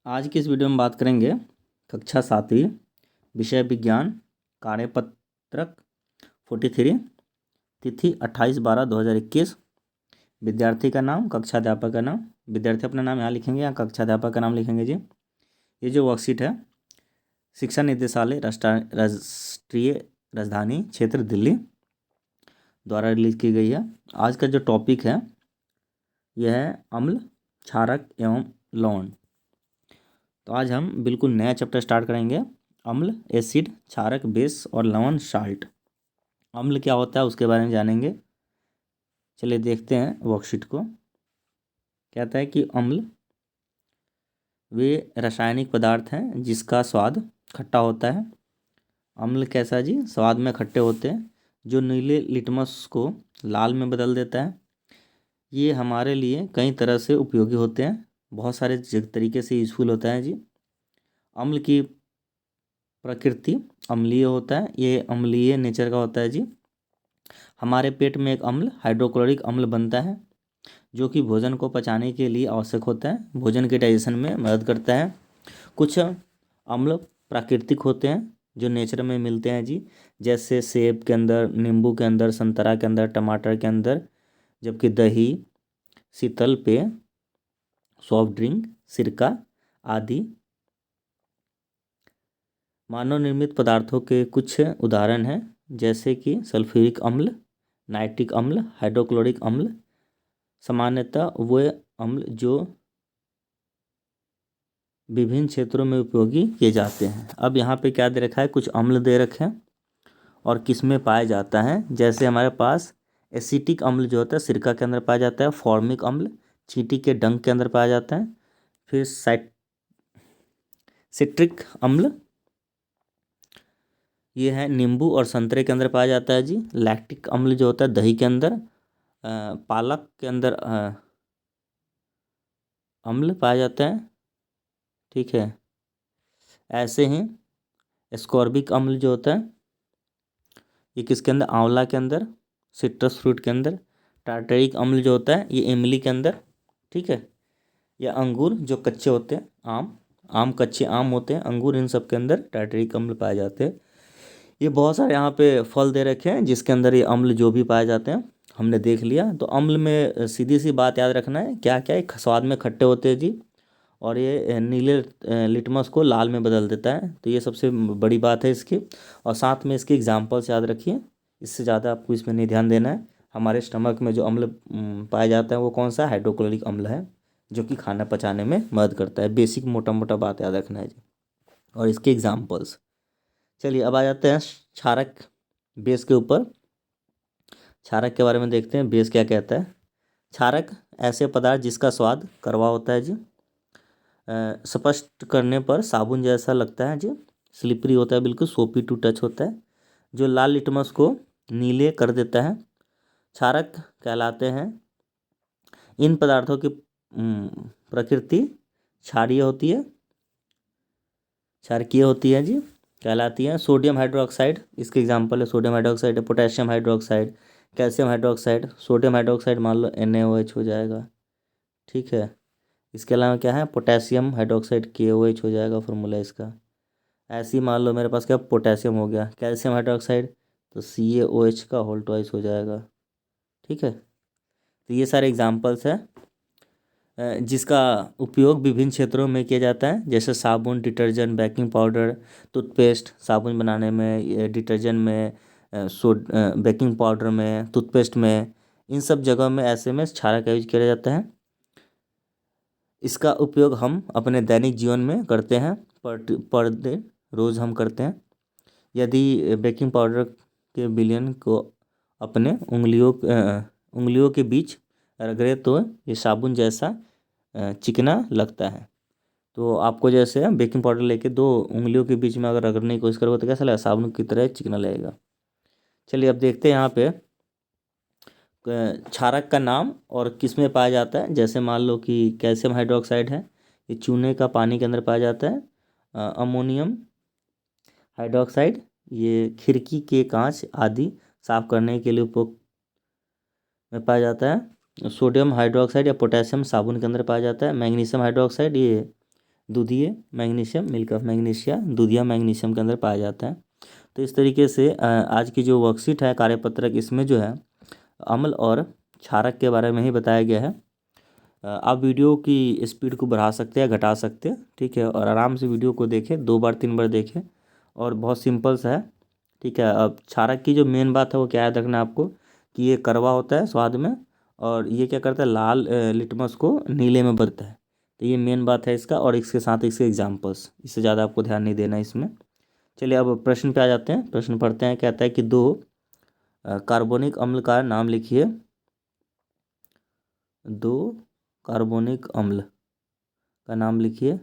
आज की इस वीडियो में बात करेंगे कक्षा 7वीं विषय विज्ञान कार्यपत्रक 43 तिथि 28/12/2021। विद्यार्थी का नाम, कक्षा अध्यापक का नाम। विद्यार्थी अपना नाम यहाँ लिखेंगे या कक्षा अध्यापक का नाम लिखेंगे जी। ये जो वर्कशीट है शिक्षा निदेशालय राष्ट्रीय राजधानी क्षेत्र दिल्ली द्वारा रिलीज की गई है। आज का जो टॉपिक है यह है अम्ल, क्षारक एवं लवण। तो आज हम बिल्कुल नया चैप्टर स्टार्ट करेंगे। अम्ल, एसिड, क्षारक, बेस और लवण, साल्ट। अम्ल क्या होता है उसके बारे में जानेंगे। चलिए देखते हैं वर्कशीट को। कहता है कि अम्ल वे रासायनिक पदार्थ हैं जिसका स्वाद खट्टा होता है। अम्ल कैसा जी? स्वाद में खट्टे होते हैं, जो नीले लिटमस को लाल में बदल देता है। ये हमारे लिए कई तरह से उपयोगी होते हैं, बहुत सारे तरीके से यूजफुल होता है जी। अम्ल की प्रकृति अम्लीय होता है, ये अम्लीय नेचर का होता है जी। हमारे पेट में एक अम्ल हाइड्रोक्लोरिक अम्ल बनता है जो कि भोजन को पचाने के लिए आवश्यक होता है, भोजन के डाइजेशन में मदद करता है। कुछ अम्ल प्राकृतिक होते हैं जो नेचर में मिलते हैं जी, जैसे सेब के अंदर, नींबू के अंदर, संतरा के अंदर, टमाटर के अंदर। जबकि दही, शीतल पेय, सॉफ्ट ड्रिंक, सिरका आदि मानव निर्मित पदार्थों के कुछ उदाहरण हैं, जैसे कि सल्फ्यूरिक अम्ल, नाइट्रिक अम्ल, हाइड्रोक्लोरिक अम्ल। सामान्यतः वे अम्ल जो विभिन्न क्षेत्रों में उपयोगी किए जाते हैं। अब यहाँ पे क्या दे रखा है, कुछ अम्ल दे रखे हैं और किस में पाया जाता है। जैसे हमारे पास एसिटिक अम्ल जो होता है सिरका के अंदर पाया जाता है। फॉर्मिक अम्ल चींटी के डंक के अंदर पाया जाता है। फिर सिट्रिक अम्ल ये है नींबू और संतरे के अंदर पाया जाता है जी। लैक्टिक अम्ल जो होता है दही के अंदर, पालक के अंदर अम्ल पाया जाता है, ठीक है। ऐसे ही एस्कॉर्बिक अम्ल जो होता है ये किसके अंदर, आंवला के अंदर, सिट्रस फ्रूट के अंदर। टार्टरिक अम्ल जो होता है ये इमली के अंदर, ठीक है। या अंगूर जो कच्चे होते हैं, आम कच्चे आम होते हैं, अंगूर, इन सब के अंदर टार्टरिक अम्ल पाए जाते हैं। ये बहुत सारे यहाँ पे फल दे रखे हैं जिसके अंदर ये अम्ल जो भी पाए जाते हैं हमने देख लिया। तो अम्ल में सीधी सी बात याद रखना है, क्या क्या है, स्वाद में खट्टे होते हैं जी, और ये नीले लिटमस को लाल में बदल देता है। तो ये सबसे बड़ी बात है इसकी। और साथ में इसके एग्जाम्पल्स याद रखिए, इससे ज़्यादा आपको इसमें नहीं ध्यान देना है। हमारे स्टमक में जो अम्ल पाया जाता है वो कौन सा, हाइड्रोक्लोरिक अम्ल है, जो कि खाना पचाने में मदद करता है। बेसिक मोटा मोटा बात याद रखना है जी, और इसके एग्जाम्पल्स। चलिए अब आ जाते हैं क्षारक, बेस के ऊपर। क्षारक के बारे में देखते हैं, बेस क्या कहता है। क्षारक ऐसे पदार्थ जिसका स्वाद कड़वा होता है जी, स्पष्ट करने पर साबुन जैसा लगता है जी, स्लिपरी होता है, बिल्कुल सोपी टू टच होता है, जो लाल लिटमस को नीले कर देता है, क्षारक कहलाते हैं। इन पदार्थों की प्रकृति क्षारीय होती है, क्षारकीय होती है जी, कहलाती है। सोडियम हाइड्रोक्साइड इसके एग्जांपल है, सोडियम हाइड्रोक्साइड है, potassium hydroxide, calcium hydroxide. Sodium hydroxide मान लो NaOH हो जाएगा, ठीक है। इसके अलावा क्या है, पोटेशियम हाइड्रोक्साइड KOH हो जाएगा फॉर्मूला इसका। ऐसे ही मान लो मेरे पास क्या, पोटेशियम हो गया, कैल्शियम हाइड्रोक्साइड तो CaOH का होल ट्वाइस हो जाएगा, ठीक है। तो ये सारे एग्जाम्पल्स हैं जिसका उपयोग विभिन्न क्षेत्रों में किया जाता है, जैसे साबुन, डिटर्जेंट, बेकिंग पाउडर, टूथपेस्ट, साबुन बनाने में, डिटर्जेंट में, बेकिंग पाउडर में, टूथपेस्ट में, इन सब जगहों में ऐसे में क्षारक का यूज किया जाता है। इसका उपयोग हम अपने दैनिक जीवन में करते हैं, पर डे रोज़ हम करते हैं। यदि बेकिंग पाउडर के विलयन को अपने उंगलियों के बीच रगड़े तो ये साबुन जैसा चिकना लगता है। तो आपको जैसे बेकिंग पाउडर लेके दो उंगलियों के बीच में अगर रगड़ने की कोशिश करोगे तो कैसा लगेगा, साबुन की तरह चिकना लगेगा। चलिए अब देखते हैं यहाँ पे क्षारक का नाम और किस में पाया जाता है। जैसे मान लो कि कैल्शियम हाइड्रोक्साइड है, ये चूने का पानी के अंदर पाया जाता है। अमोनियम हाइड्रोक्साइड ये खिड़की के कांच आदि साफ करने के लिए उपयोग में पाया जाता है। सोडियम हाइड्रोक्साइड या पोटेशियम साबुन के अंदर पाया जाता है। मैग्नीशियम हाइड्रोक्साइड ये दूधिये मैग्नीशियम, मिल्क ऑफ मैग्नीशिया दूधिया मैग्नीशियम के अंदर पाया जाता है। तो इस तरीके से आज की जो वर्कशीट है कार्यपत्रक, इसमें जो है अम्ल और क्षारक के बारे में ही बताया गया है। आप वीडियो की स्पीड को बढ़ा सकते हैं, घटा सकते हैं, ठीक है, और आराम से वीडियो को देखें, 2 बार 3 बार देखें, और बहुत सिंपल सा है, ठीक है। अब क्षारक की जो मेन बात है वो क्या याद रखना है आपको, कि ये कड़वा होता है स्वाद में, और ये क्या करता है, लाल लिटमस को नीले में बदलता है। तो ये मेन बात है इसका, और इसके साथ इसके एग्जाम्पल्स, इससे ज़्यादा आपको ध्यान नहीं देना इसमें। चलिए अब प्रश्न पे आ जाते हैं। प्रश्न पढ़ते हैं। कहता है कि 2 कार्बोनिक अम्ल का नाम लिखिए। 2 कार्बोनिक अम्ल का नाम लिखिए।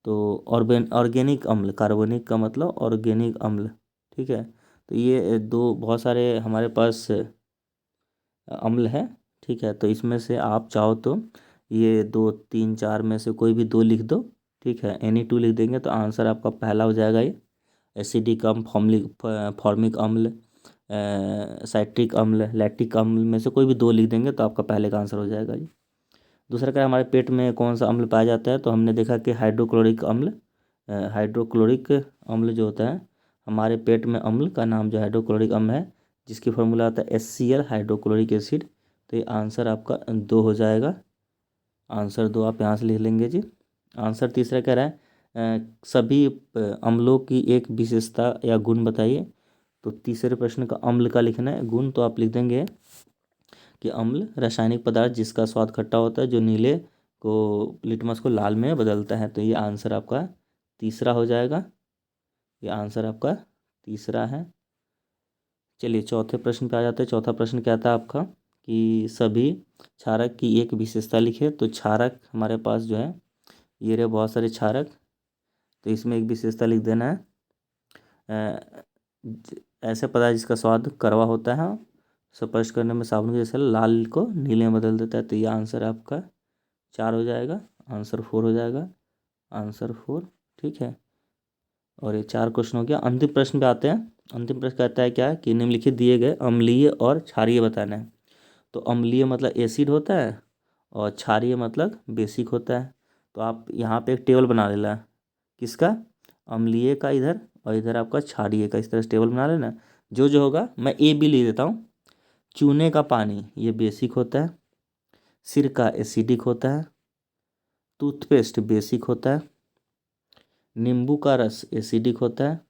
तो ऑर्गेनिक अम्ल, कार्बोनिक का मतलब ऑर्गेनिक अम्ल, ठीक है। तो ये 2 बहुत सारे हमारे पास अम्ल है, ठीक है। तो इसमें से आप चाहो तो ये 2 3 4 में से कोई भी 2 लिख दो, ठीक है। एनी 2 लिख देंगे तो आंसर आपका पहला हो जाएगा ये एसिडिक अम्ल, फॉर्मिक अम्ल, साइट्रिक अम्ल, लैक्टिक अम्ल में से कोई भी 2 लिख देंगे तो आपका पहले का आंसर हो जाएगा जी। दूसरा क्या, हमारे पेट में कौन सा अम्ल पाया जाता है, तो हमने देखा कि हाइड्रोक्लोरिक अम्ल। हाइड्रोक्लोरिक अम्ल जो होता है, हमारे पेट में अम्ल का नाम जो हाइड्रोक्लोरिक अम्ल है, जिसकी फॉर्मूला आता है HCl, हाइड्रोक्लोरिक एसिड। तो ये आंसर आपका 2 हो जाएगा। आंसर 2 आप यहाँ से लिख लेंगे जी। आंसर तीसरा कह रहा है सभी अम्लों की एक विशेषता या गुण बताइए। तो तीसरे प्रश्न का अम्ल का लिखना है, गुण तो आप लिख देंगे कि अम्ल रासायनिक पदार्थ जिसका स्वाद खट्टा होता है, जो नीले को लिटमस को लाल में बदलता है। तो ये आंसर आपका तीसरा हो जाएगा। ये आंसर आपका तीसरा है। चलिए चौथे प्रश्न पे आ जाते हैं। चौथा प्रश्न क्या था आपका, कि सभी क्षारक की एक विशेषता लिखे। तो क्षारक हमारे पास जो है, ये रहे बहुत सारे क्षारक। तो इसमें एक विशेषता लिख देना है, ऐसे पदार्थ जिसका स्वाद कड़वा होता है, स्पर्श करने में साबुन के जैसे लाल को नीले में बदल देता है। तो ये आंसर आपका 4 हो जाएगा। आंसर 4 हो जाएगा। आंसर 4, ठीक है। और ये 4 क्वेश्चन हो गया। अंतिम प्रश्न पे आते हैं। अंतिम प्रश्न कहता है क्या, कि निम्नलिखित दिए गए अम्लीय और क्षारीय बताना है। तो अम्लीय मतलब एसिड होता है, और क्षारीय मतलब बेसिक होता है। तो आप यहाँ पे एक टेबल बना लेना, किसका, अम्लीय का इधर, और इधर आपका क्षारीय का, इस तरह से टेबल बना लेना। जो जो होगा मैं ए बी लिख देता हूँ। चूने का पानी ये बेसिक होता है, सिरका एसिडिक होता है, टूथपेस्ट बेसिक होता है, नींबू का रस एसिडिक होता है,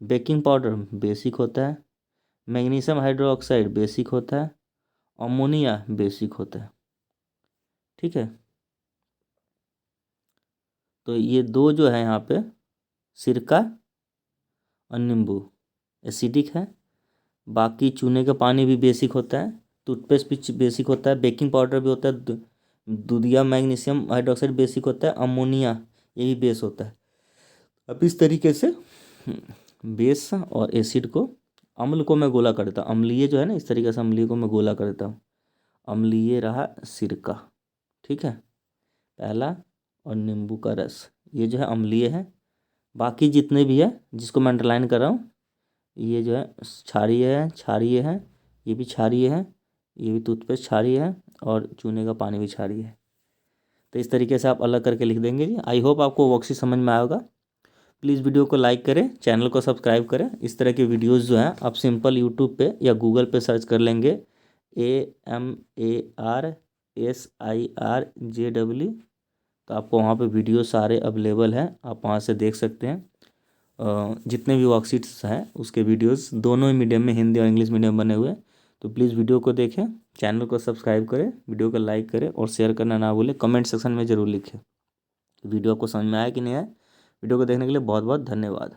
बेकिंग पाउडर बेसिक होता है, मैग्नीशियम हाइड्रोक्साइड बेसिक होता है, अमोनिया बेसिक होता है, ठीक है। तो ये 2 जो है यहाँ पे, सिरका और नींबू एसिडिक है। बाकी चूने का पानी भी बेसिक होता है, टूथपेस्ट भी बेसिक होता है, बेकिंग पाउडर भी होता है, दूधिया मैग्नीशियम हाइड्रोक्साइड बेसिक होता है, अमोनिया ये भी बेस होता है। अब इस तरीके से बेस और एसिड को, अम्ल को मैं गोला कर देता हूँ, अम्लीय जो है ना, इस तरीके से अम्लीय को मैं गोला कर देता हूँ। अम्लीय रहा सिरका, ठीक है, पहला, और नींबू का रस ये जो है अम्लीय है। बाकी जितने भी है जिसको मैं अंडरलाइन कर रहा हूँ, ये जो है क्षारीय है, क्षारीय है, ये भी क्षारीय है, ये भी टूथपेस्ट क्षारीय है, और चूने का पानी भी क्षारीय है। तो इस तरीके से आप अलग करके लिख देंगे जी। आई होप आपको वर्कशीट समझ में आया होगा। प्लीज़ वीडियो को लाइक करें, चैनल को सब्सक्राइब करें। इस तरह के वीडियोस जो हैं आप सिंपल यूट्यूब पे या गूगल पे सर्च कर लेंगे, AMARSIRJW, तो आपको वहाँ पे वीडियो सारे अवेलेबल हैं, आप वहाँ से देख सकते हैं। जितने भी वर्कशीट्स हैं उसके वीडियोस दोनों ही मीडियम में, हिंदी और इंग्लिश मीडियम बने हुए हैं। तो प्लीज़ वीडियो को देखें, चैनल को सब्सक्राइब करें, वीडियो को लाइक करें, और शेयर करना ना भूलें। कमेंट सेक्शन में ज़रूर लिखें वीडियो को समझ में आया कि नहीं आया। वीडियो को देखने के लिए बहुत बहुत धन्यवाद।